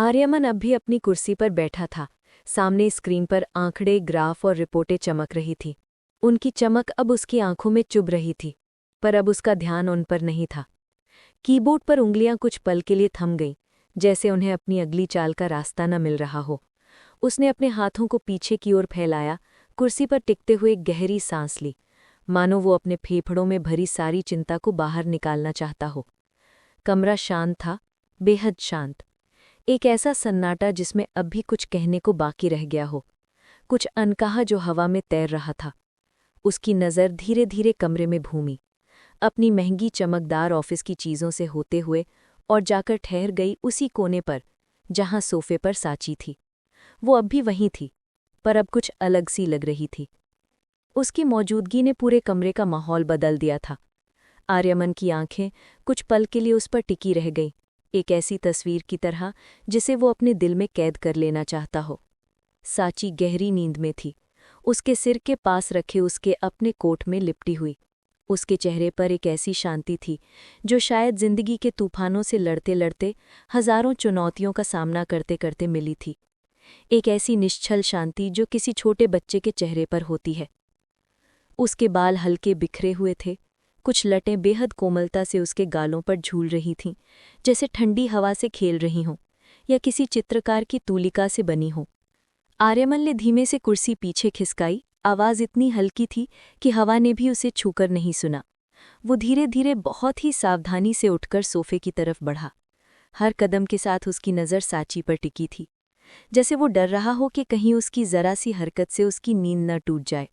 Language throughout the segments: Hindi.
आर्यमन अब भी अपनी कुर्सी पर बैठा था। सामने स्क्रीन पर आंकड़े, ग्राफ और रिपोर्टें चमक रही थी। उनकी चमक अब उसकी आंखों में चुभ रही थी, पर अब उसका ध्यान उन पर नहीं था। कीबोर्ड पर उंगलियां कुछ पल के लिए थम गईं, जैसे उन्हें अपनी अगली चाल का रास्ता न मिल रहा हो। उसने अपने हाथों को पीछे की ओर फैलाया, कुर्सी पर टिकते हुए एक गहरी सांस ली, मानो वो अपने फेफड़ों में भरी सारी चिंता को बाहर निकालना चाहता हो। कमरा शांत था, बेहद शांत। एक ऐसा सन्नाटा जिसमें अब भी कुछ कहने को बाकी रह गया हो, कुछ अनकहा जो हवा में तैर रहा था। उसकी नज़र धीरे धीरे कमरे में घूमी, अपनी महंगी चमकदार ऑफिस की चीज़ों से होते हुए, और जाकर ठहर गई उसी कोने पर जहां सोफे पर साची थी। वो अब भी वहीं थी, पर अब कुछ अलग सी लग रही थी। उसकी मौजूदगी ने पूरे कमरे का माहौल बदल दिया था। आर्यमन की आंखें कुछ पल के लिए उस पर टिकी रह गईं, एक ऐसी तस्वीर की तरह जिसे वो अपने दिल में कैद कर लेना चाहता हो। साची गहरी नींद में थी, उसके सिर के पास रखे उसके अपने कोट में लिपटी हुई। उसके चेहरे पर एक ऐसी शांति थी जो शायद जिंदगी के तूफानों से लड़ते लड़ते, हजारों चुनौतियों का सामना करते करते मिली थी। एक ऐसी निश्चल शांति जो किसी छोटे बच्चे के चेहरे पर होती है। उसके बाल हल्के बिखरे हुए थे, कुछ लटें बेहद कोमलता से उसके गालों पर झूल रही थीं, जैसे ठंडी हवा से खेल रही हों या किसी चित्रकार की तूलिका से बनी हों। आर्यमन ने धीमे से कुर्सी पीछे खिसकाई, आवाज़ इतनी हल्की थी कि हवा ने भी उसे छूकर नहीं सुना। वो धीरे धीरे बहुत ही सावधानी से उठकर सोफे की तरफ बढ़ा। हर कदम के साथ उसकी नज़र साची पर टिकी थी, जैसे वो डर रहा हो कि कहीं उसकी जरा सी हरकत से उसकी नींद न टूट जाए।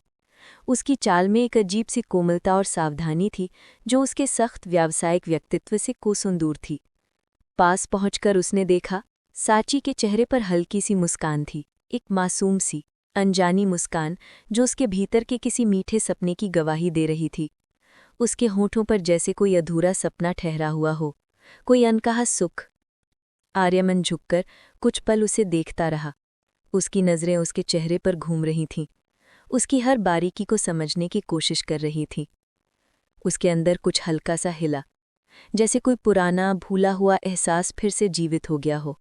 उसकी चाल में एक अजीब सी कोमलता और सावधानी थी जो उसके सख्त व्यावसायिक व्यक्तित्व से कोसों दूर थी। पास पहुंचकर उसने देखा, साची के चेहरे पर हल्की सी मुस्कान थी, एक मासूम सी, अनजानी मुस्कान जो उसके भीतर के किसी मीठे सपने की गवाही दे रही थी। उसके होठों पर जैसे कोई अधूरा सपना ठहरा हुआ हो, कोई अनकहा सुख। आर्यमन झुककर कुछ पल उसे देखता रहा। उसकी नज़रें उसके चेहरे पर घूम रही थीं, उसकी हर बारीकी को समझने की कोशिश कर रही थी। उसके अंदर कुछ हल्का सा हिला, जैसे कोई पुराना भूला हुआ एहसास फिर से जीवित हो गया हो,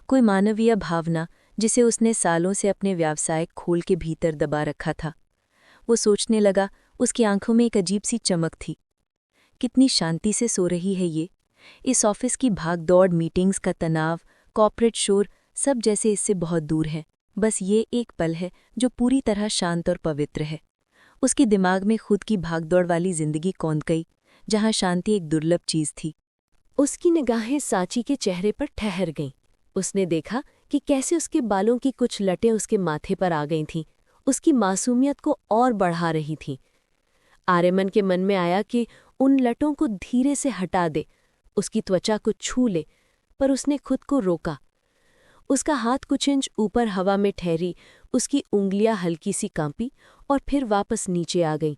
कोई मानवीय भावना जिसे उसने सालों से अपने व्यावसायिक खोल के भीतर दबा रखा था। वो सोचने लगा, उसकी आंखों में एक अजीब सी चमक थी। कितनी शांति से सो रही है ये। इस ऑफिस की भागदौड़, मीटिंग्स का तनाव, कॉर्पोरेट शोर, सब जैसे इससे बहुत दूर है। बस ये एक पल है जो पूरी तरह शांत और पवित्र है। उसके दिमाग में खुद की भागदौड़ वाली जिंदगी कौंध गई, जहां शांति एक दुर्लभ चीज थी। उसकी निगाहें साची के चेहरे पर ठहर गईं। उसने देखा कि कैसे उसके बालों की कुछ लटें उसके माथे पर आ गई थीं, उसकी मासूमियत को और बढ़ा रही थीं। आर्यमन के मन में आया कि उन लटों को धीरे से हटा दे, उसकी त्वचा को छू ले, पर उसने खुद को रोका। उसका हाथ कुछ इंच ऊपर हवा में ठहरी, उसकी उंगलियां हल्की सी कांपी और फिर वापस नीचे आ गईं,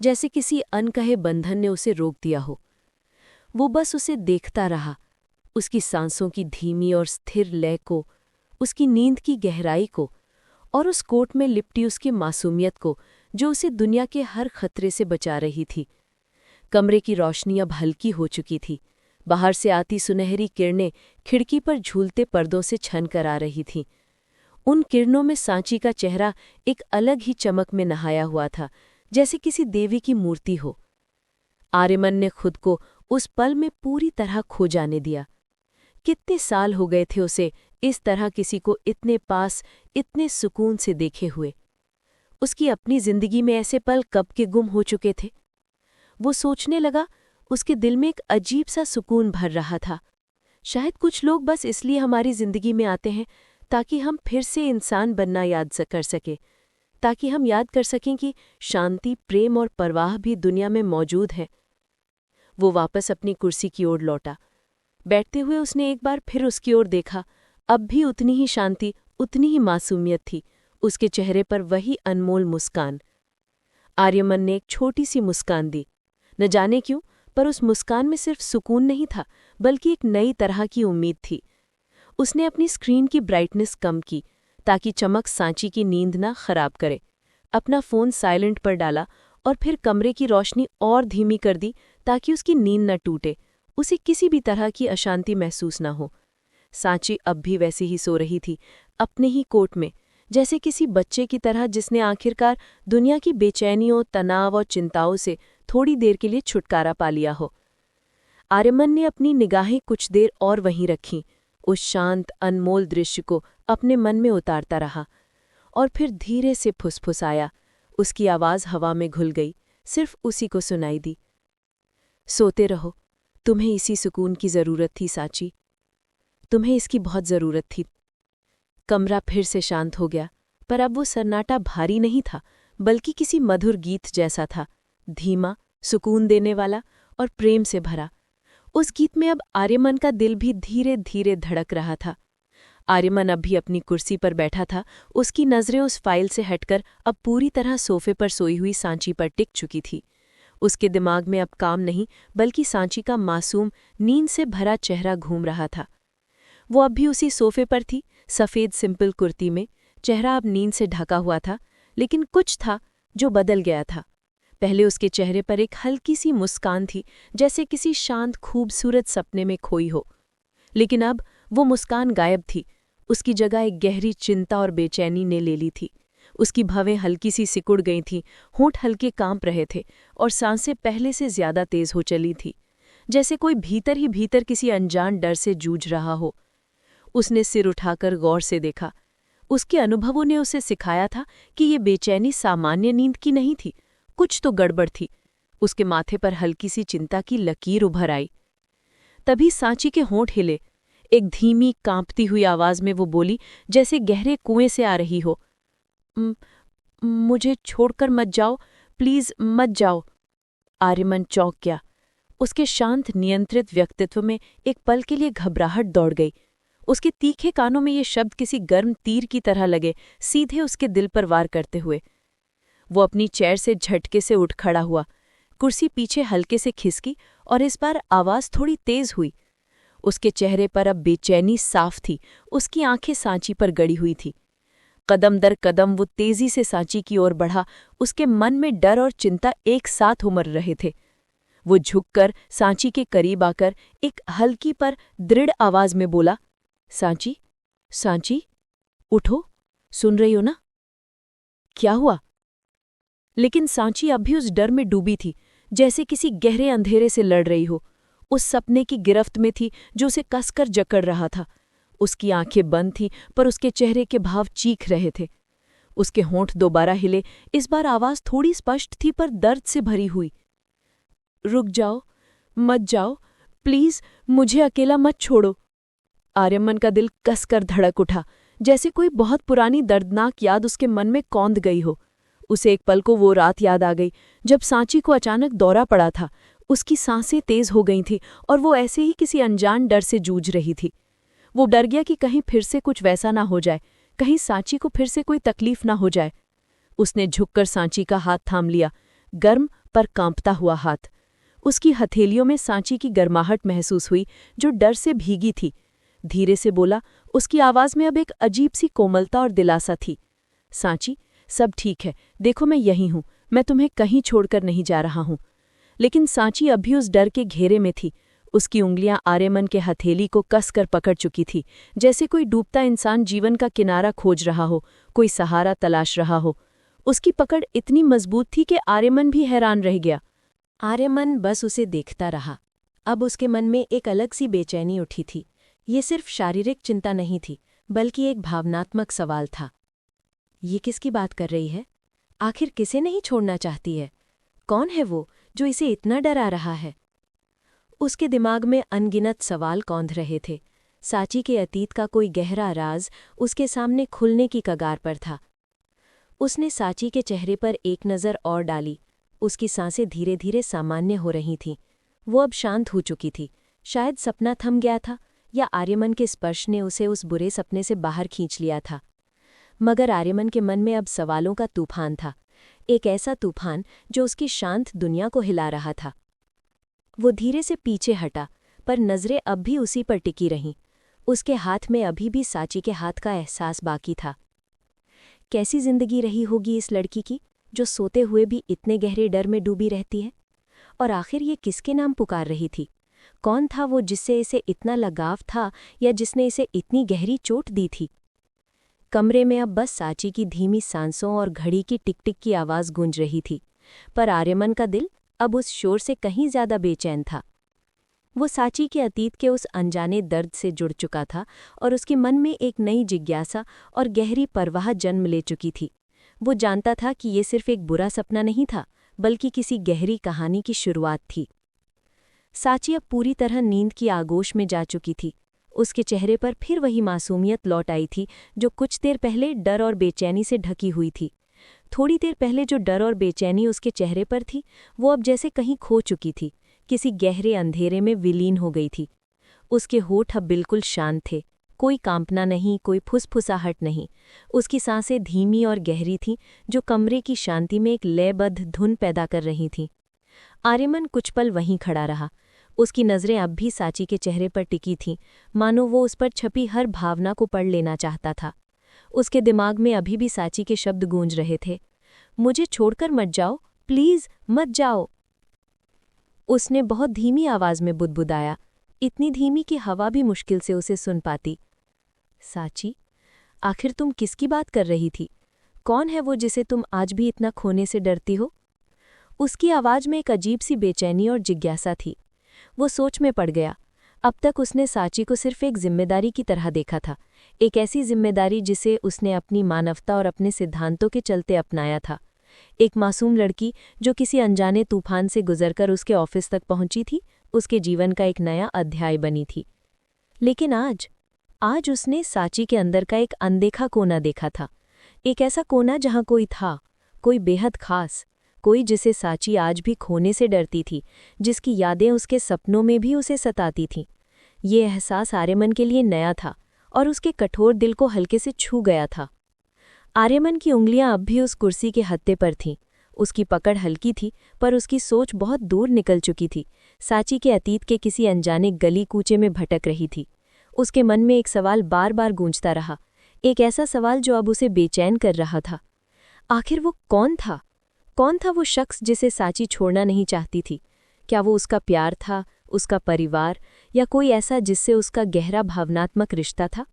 जैसे किसी अनकहे बंधन ने उसे रोक दिया हो। वो बस उसे देखता रहा, उसकी सांसों की धीमी और स्थिर लय को, उसकी नींद की गहराई को, और उस कोट में लिपटी उसकी मासूमियत को जो उसे दुनिया के हर खतरे से बचा रही थी। कमरे की रोशनी अब हल्की हो चुकी थी। बाहर से आती सुनहरी किरणें खिड़की पर झूलते पर्दों से छन कर आ रही थीं। उन किरणों में सांची का चेहरा एक अलग ही चमक में नहाया हुआ था, जैसे किसी देवी की मूर्ति हो। आर्यमन ने खुद को उस पल में पूरी तरह खो जाने दिया। कितने साल हो गए थे उसे इस तरह किसी को इतने पास, इतने सुकून से देखे हुए। उसकी अपनी जिंदगी में ऐसे पल कब के गुम हो चुके थे। वो सोचने लगा, उसके दिल में एक अजीब सा सुकून भर रहा था। शायद कुछ लोग बस इसलिए हमारी जिंदगी में आते हैं ताकि हम फिर से इंसान बनना याद कर सकें, ताकि हम याद कर सकें कि शांति, प्रेम और परवाह भी दुनिया में मौजूद है। वो वापस अपनी कुर्सी की ओर लौटा। बैठते हुए उसने एक बार फिर उसकी ओर देखा। अब भी उतनी ही शांति, उतनी ही मासूमियत थी, उसके चेहरे पर वही अनमोल मुस्कान। आर्यमन ने एक छोटी सी मुस्कान दी। न जाने क्यों, पर उस मुस्कान में सिर्फ सुकून नहीं था, बल्कि एक नई तरह की उम्मीद थी। उसने अपनी स्क्रीन की ब्राइटनेस कम की ताकि चमक सांची की नींद ना खराब करे। अपना फ़ोन साइलेंट पर डाला और फिर कमरे की रोशनी और धीमी कर दी ताकि उसकी नींद न टूटे, उसे किसी भी तरह की अशांति महसूस न हो। सांची अब भी वैसी ही सो रही थी, अपने ही कोट में, जैसे किसी बच्चे की तरह जिसने आखिरकार दुनिया की बेचैनियों, तनाव और चिंताओं से थोड़ी देर के लिए छुटकारा पा लिया हो। आर्यमन ने अपनी निगाहें कुछ देर और वहीं रखीं, उस शांत, अनमोल दृश्य को अपने मन में उतारता रहा, और फिर धीरे से फुसफुसाया। उसकी आवाज़ हवा में घुल गई, सिर्फ उसी को सुनाई दी। सोते रहो, तुम्हें इसी सुकून की ज़रूरत थी सांची, तुम्हें इसकी बहुत ज़रूरत थी। कमरा फिर से शांत हो गया, पर अब वो सन्नाटा भारी नहीं था, बल्कि किसी मधुर गीत जैसा था, धीमा, सुकून देने वाला और प्रेम से भरा। उस गीत में अब आर्यमन का दिल भी धीरे धीरे धड़क रहा था। आर्यमन अब भी अपनी कुर्सी पर बैठा था, उसकी नज़रें उस फाइल से हटकर अब पूरी तरह सोफे पर सोई हुई सांची पर टिक चुकी थी। उसके दिमाग में अब काम नहीं, बल्कि सांची का मासूम, नींद से भरा चेहरा घूम रहा था। वो अब भी उसी सोफे पर थी, सफ़ेद सिंपल कुर्ती में, चेहरा अब नींद से ढका हुआ था, लेकिन कुछ था जो बदल गया था। पहले उसके चेहरे पर एक हल्की सी मुस्कान थी, जैसे किसी शांत खूबसूरत सपने में खोई हो। लेकिन अब वो मुस्कान गायब थी, उसकी जगह एक गहरी चिंता और बेचैनी ने ले ली थी। उसकी भवें हल्की सी सिकुड़ गई थीं, होंठ हल्के कांप रहे थे और सांसें पहले से ज्यादा तेज हो चली थी, जैसे कोई भीतर ही भीतर किसी अनजान डर से जूझ रहा हो। उसने सिर उठाकर गौर से देखा। उसके अनुभवों ने उसे सिखाया था कि ये बेचैनी सामान्य नींद की नहीं थी, कुछ तो गड़बड़ थी। उसके माथे पर हल्की सी चिंता की लकीर उभर आई। तभी सांची के होंठ हिले। एक धीमी, कांपती हुई आवाज में वो बोली, जैसे गहरे कुएं से आ रही हो, मुझे छोड़कर मत जाओ, प्लीज मत जाओ। आर्यमन चौंक गया। उसके शांत, नियंत्रित व्यक्तित्व में एक पल के लिए घबराहट दौड़ गई। उसके तीखे कानों में ये शब्द किसी गर्म तीर की तरह लगे, सीधे उसके दिल पर वार करते हुए। वो अपनी चेयर से झटके से उठ खड़ा हुआ। कुर्सी पीछे हल्के से खिसकी और इस बार आवाज थोड़ी तेज हुई। उसके चेहरे पर अब बेचैनी साफ थी, उसकी आंखें सांची पर गड़ी हुई थी। कदम दर कदम वो तेजी से सांची की ओर बढ़ा, उसके मन में डर और चिंता एक साथ उमड़ रहे थे। वो झुककर सांची के करीब आकर एक हल्की पर दृढ़ आवाज में बोला, सांची, सांची, उठो, सुन रही हो ना? क्या हुआ? लेकिन सांची अब भी उस डर में डूबी थी, जैसे किसी गहरे अंधेरे से लड़ रही हो। उस सपने की गिरफ्त में थी जो उसे कसकर जकड़ रहा था। उसकी आंखें बंद थीं, पर उसके चेहरे के भाव चीख रहे थे। उसके होंठ दोबारा हिले। इस बार आवाज थोड़ी स्पष्ट थी, पर दर्द से भरी हुई। रुक जाओ, मत जाओ, प्लीज, मुझे अकेला मत छोड़ो। आर्यमन का दिल कसकर धड़क उठा, जैसे कोई बहुत पुरानी दर्दनाक याद उसके मन में कौंध गई हो। उसे एक पल को वो रात याद आ गई जब सांची को अचानक दौरा पड़ा था। उसकी सांसें तेज हो गई थीं और वो ऐसे ही किसी अनजान डर से जूझ रही थी। वो डर गया कि कहीं फिर से कुछ वैसा ना हो जाए, कहीं सांची को फिर से कोई तकलीफ ना हो जाए। उसने झुककर सांची का हाथ थाम लिया, गर्म पर कांपता हुआ हाथ। उसकी हथेलियों में सांची की गर्माहट महसूस हुई, जो डर से भीगी थी। धीरे से बोला, उसकी आवाज में अब एक अजीब सी कोमलता और दिलासा थी। सांची, सब ठीक है, देखो मैं यहीं हूं, मैं तुम्हें कहीं छोड़कर नहीं जा रहा हूं। लेकिन सांची अभी उस डर के घेरे में थी। उसकी उंगलियां आर्यमन के हथेली को कसकर पकड़ चुकी थी, जैसे कोई डूबता इंसान जीवन का किनारा खोज रहा हो, कोई सहारा तलाश रहा हो। उसकी पकड़ इतनी मजबूत थी कि आर्यमन भी हैरान रह गया। आर्यमन बस उसे देखता रहा। अब उसके मन में एक अलग सी बेचैनी उठी थी। ये सिर्फ शारीरिक चिंता नहीं थी, बल्कि एक भावनात्मक सवाल था। ये किसकी बात कर रही है? आखिर किसे नहीं छोड़ना चाहती है? कौन है वो जो इसे इतना डरा रहा है? उसके दिमाग में अनगिनत सवाल कौंध रहे थे। सांची के अतीत का कोई गहरा राज उसके सामने खुलने की कगार पर था। उसने सांची के चेहरे पर एक नज़र और डाली। उसकी सांसें धीरे धीरे सामान्य हो रही थीं। वो अब शांत हो चुकी थी। शायद सपना थम गया था, या आर्यमन के स्पर्श ने उसे उस बुरे सपने से बाहर खींच लिया था। मगर आर्यमन के मन में अब सवालों का तूफान था, एक ऐसा तूफान जो उसकी शांत दुनिया को हिला रहा था। वो धीरे से पीछे हटा, पर नज़रें अब भी उसी पर टिकी रहीं। उसके हाथ में अभी भी सांची के हाथ का एहसास बाकी था। कैसी जिंदगी रही होगी इस लड़की की, जो सोते हुए भी इतने गहरे डर में डूबी रहती है? और आखिर ये किसके नाम पुकार रही थी? कौन था वो जिससे इसे इतना लगाव था या जिसने इसे इतनी गहरी चोट दी थी? कमरे में अब बस साची की धीमी सांसों और घड़ी की टिक टिक की आवाज़ गूंज रही थी, पर आर्यमन का दिल अब उस शोर से कहीं ज्यादा बेचैन था। वो साची के अतीत के उस अनजाने दर्द से जुड़ चुका था और उसके मन में एक नई जिज्ञासा और गहरी परवाह जन्म ले चुकी थी। वो जानता था कि ये सिर्फ एक बुरा सपना नहीं था, बल्कि किसी गहरी कहानी की शुरुआत थी। साची अब पूरी तरह नींद की आगोश में जा चुकी थी। उसके चेहरे पर फिर वही मासूमियत लौट आई थी जो कुछ देर पहले डर और बेचैनी से ढकी हुई थी। थोड़ी देर पहले जो डर और बेचैनी उसके चेहरे पर थी, वो अब जैसे कहीं खो चुकी थी, किसी गहरे अंधेरे में विलीन हो गई थी। उसके होठ अब बिल्कुल शांत थे, कोई कांपना नहीं, कोई फुसफुसाहट नहीं। उसकी सांसें धीमी और गहरी थीं, जो कमरे की शांति में एक लयबद्ध धुन पैदा कर रही थीं। आर्यमन कुछ पल वहीं खड़ा रहा। उसकी नज़रें अब भी साची के चेहरे पर टिकी थीं, मानो वो उस पर छपी हर भावना को पढ़ लेना चाहता था। उसके दिमाग में अभी भी साची के शब्द गूंज रहे थे, मुझे छोड़कर मत जाओ, प्लीज मत जाओ। उसने बहुत धीमी आवाज में बुदबुदाया, इतनी धीमी कि हवा भी मुश्किल से उसे सुन पाती। साची, आखिर तुम किसकी बात कर रही थी? कौन है वो जिसे तुम आज भी इतना खोने से डरती हो? उसकी आवाज में एक अजीब सी बेचैनी और जिज्ञासा थी। वो सोच में पड़ गया। अब तक उसने साची को सिर्फ एक जिम्मेदारी की तरह देखा था, एक ऐसी जिम्मेदारी जिसे उसने अपनी मानवता और अपने सिद्धांतों के चलते अपनाया था। एक मासूम लड़की जो किसी अनजाने तूफान से गुजरकर उसके ऑफिस तक पहुंची थी, उसके जीवन का एक नया अध्याय बनी थी। लेकिन आज उसने साची के अंदर का एक अनदेखा कोना देखा था, एक ऐसा कोना जहां कोई था, कोई बेहद खास, कोई जिसे साची आज भी खोने से डरती थी, जिसकी यादें उसके सपनों में भी उसे सताती थीं। ये एहसास आर्यमन के लिए नया था और उसके कठोर दिल को हल्के से छू गया था। आर्यमन की उंगलियां अब भी उस कुर्सी के हत्थे पर थीं। उसकी पकड़ हल्की थी, पर उसकी सोच बहुत दूर निकल चुकी थी, साची के अतीत के किसी अनजाने गली कूचे में भटक रही थी। उसके मन में एक सवाल बार बार गूंजता रहा, एक ऐसा सवाल जो अब उसे बेचैन कर रहा था। आखिर वो कौन था? कौन था वो शख्स जिसे साची छोड़ना नहीं चाहती थी? क्या वो उसका प्यार था, उसका परिवार, या कोई ऐसा जिससे उसका गहरा भावनात्मक रिश्ता था?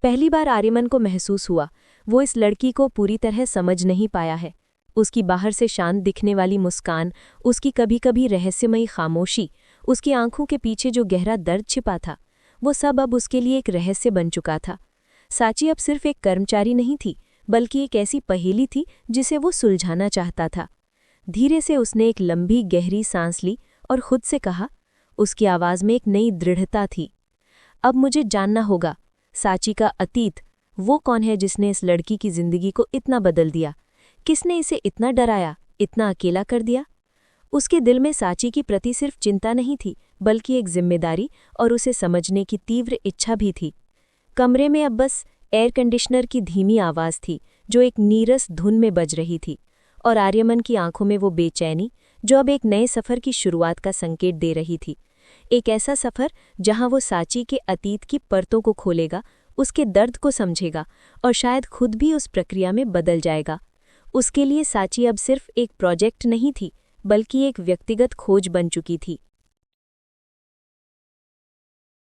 पहली बार आर्यमन को महसूस हुआ, वो इस लड़की को पूरी तरह समझ नहीं पाया है। उसकी बाहर से शांत दिखने वाली मुस्कान, उसकी कभी कभी रहस्यमयी खामोशी, उसकी आंखों के पीछे जो गहरा दर्द छिपा था, वो सब अब उसके लिए एक रहस्य बन चुका था। साची अब सिर्फ एक कर्मचारी नहीं थी, बल्कि एक ऐसी पहेली थी जिसे वो सुलझाना चाहता था। धीरे से उसने एक लंबी गहरी सांस ली और खुद से कहा, उसकी आवाज़ में एक नई दृढ़ता थी, अब मुझे जानना होगा, साची का अतीत, वो कौन है जिसने इस लड़की की जिंदगी को इतना बदल दिया? किसने इसे इतना डराया, इतना अकेला कर दिया? उसके दिल में साची की प्रति सिर्फ चिंता नहीं थी, बल्कि एक जिम्मेदारी और उसे समझने की तीव्र इच्छा भी थी। कमरे में अब बस एयर कंडीशनर की धीमी आवाज़ थी जो एक नीरस धुन में बज रही थी, और आर्यमन की आंखों में वो बेचैनी जो अब एक नए सफ़र की शुरुआत का संकेत दे रही थी। एक ऐसा सफ़र जहां वो साची के अतीत की परतों को खोलेगा, उसके दर्द को समझेगा और शायद खुद भी उस प्रक्रिया में बदल जाएगा। उसके लिए साची अब सिर्फ एक प्रोजेक्ट नहीं थी, बल्कि एक व्यक्तिगत खोज बन चुकी थी।